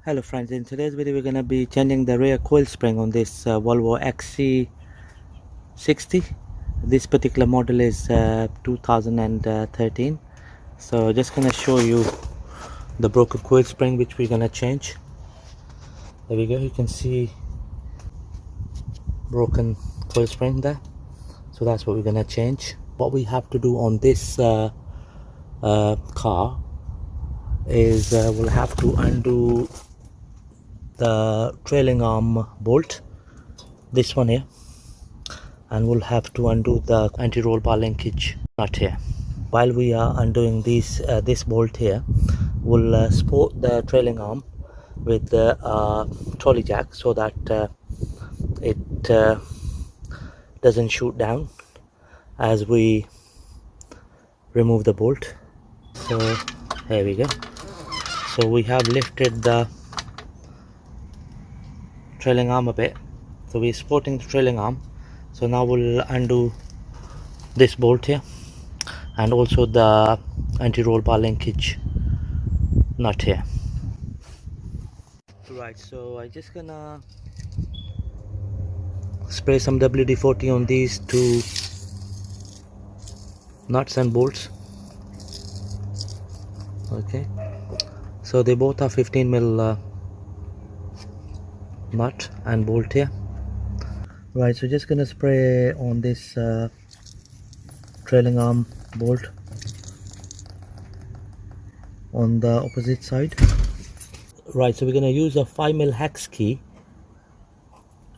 Hello friends, in today's video we're going to be changing the rear coil spring on this Volvo XC60. This particular model is 2013. So just going to show you the broken coil spring which we're going to change. There we go, you can see broken coil spring there. So that's what we're going to change. What we have to do on this car is we'll have to undo the trailing arm bolt, this one here, and we'll have to undo the anti-roll bar linkage nut here. While we are undoing this bolt here, we'll support the trailing arm with the trolley jack so that it doesn't shoot down as we remove the bolt. So here we go. So we have lifted the trailing arm a bit, so we're supporting the trailing arm. So now we'll undo this bolt here and also the anti-roll bar linkage nut here. Right, so I'm just gonna spray some WD-40 on these two nuts and bolts. Okay, so they both are 15mm nut and bolt here. Right, so just gonna spray on this trailing arm bolt on the opposite side. Right, so we're gonna use a 5mm hex key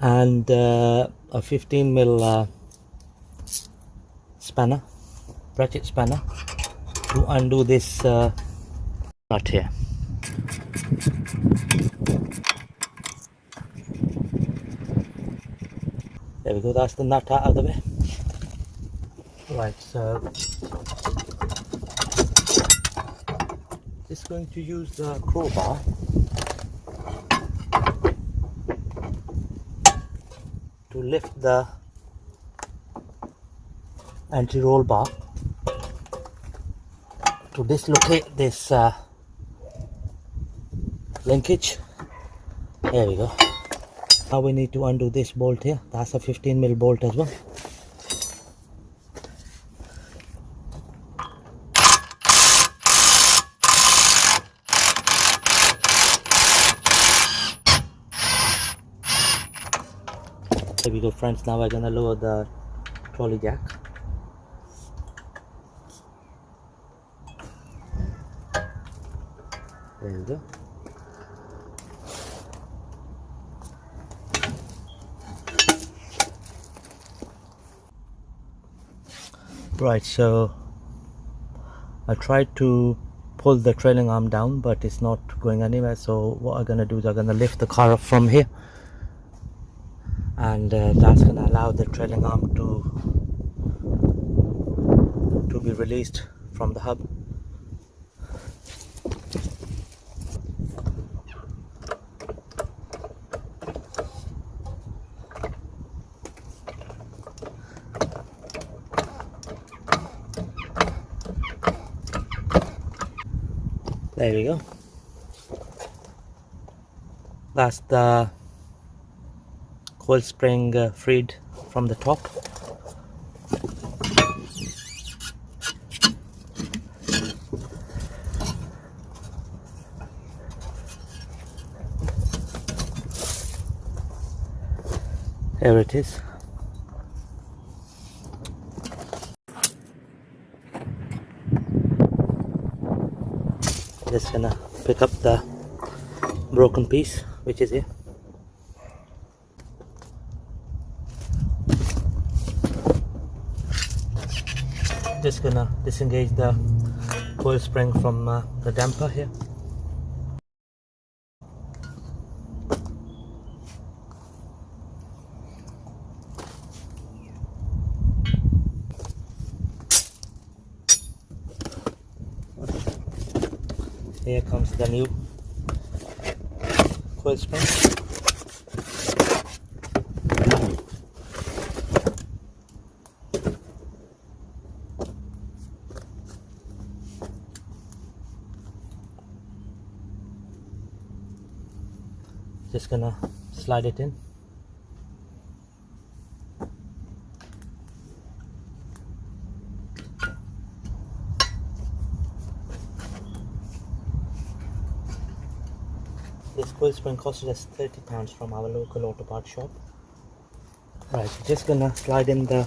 and a 15mm spanner, ratchet spanner, to undo this nut here. There we go, that's the nut out of the way. Right, so just going to use the crowbar to lift the anti-roll bar to dislocate this linkage. There we go. Now we need to undo this bolt here. That's a 15mm bolt as well. There we go friends, now we're gonna lower the trolley jack. There we go. Right, so I tried to pull the trailing arm down but it's not going anywhere, so what I'm gonna do is I'm gonna lift the car up from here, and that's gonna allow the trailing arm to be released from the hub. There we go. That's the coil spring freed from the top. Here it is. Just gonna pick up the broken piece which is here. Just gonna disengage the coil spring from the damper here. Here comes the new coil spring. just gonna slide it in. This coil spring costed us £30 from our local auto part shop. Right, so just gonna slide in the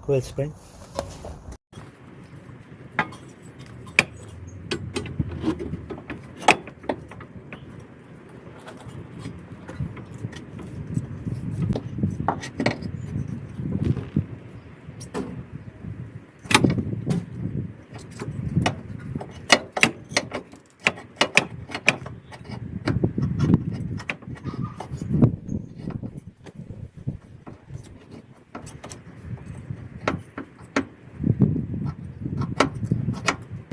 coil spring.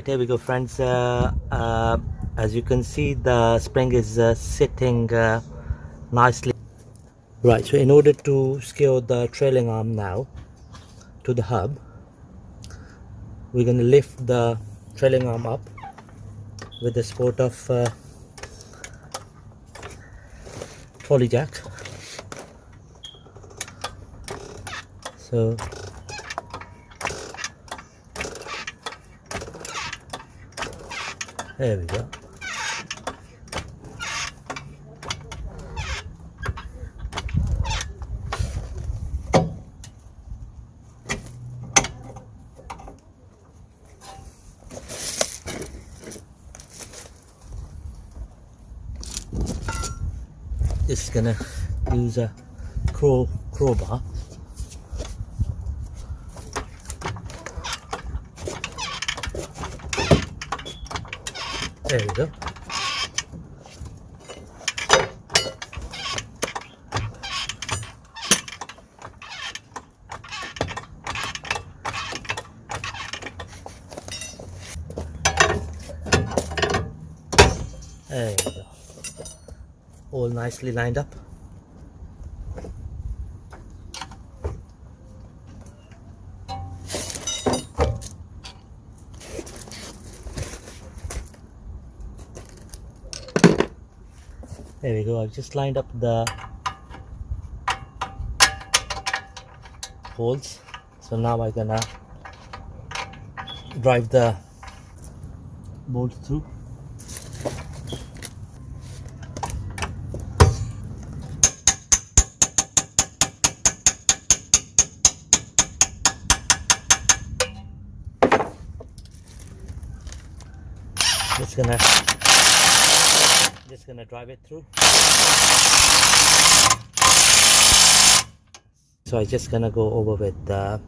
There we go, friends. As you can see, the spring is sitting nicely. Right, so in order to secure the trailing arm now to the hub, we're going to lift the trailing arm up with the support of trolley jack. So there we go. Just gonna use a crowbar. There we go. There we go. All nicely lined up. There we go. I've just lined up the holes. So now I'm gonna drive the bolt through. Just gonna drive it through. So I'm just gonna go over with the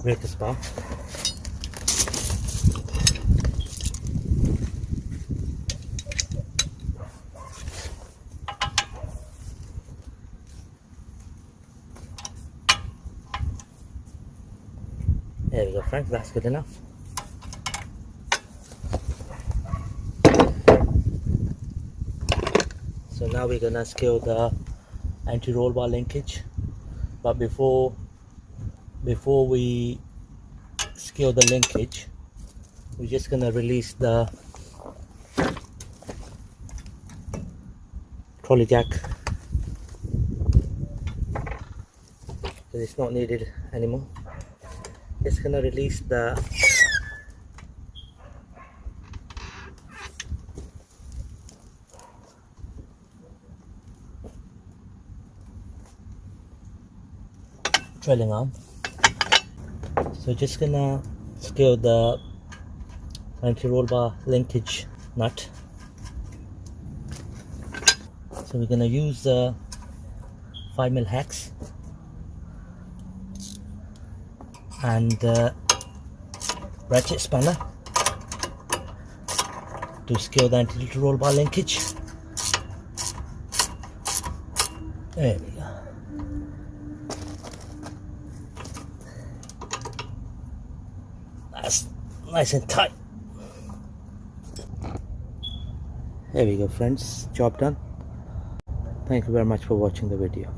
breaker spar. There we go, friends, that's good enough. So now we're gonna secure the anti-roll bar linkage, but before we secure the linkage, we're just gonna release the trolley jack because it's not needed anymore. Just gonna release the trailing arm. So just gonna secure the anti-roll bar linkage nut. So we're gonna use the 5mm hex and ratchet spanner to secure the anti-roll bar linkage. There we go. That's nice and tight. There we go, friends, job done. Thank you very much for watching the video.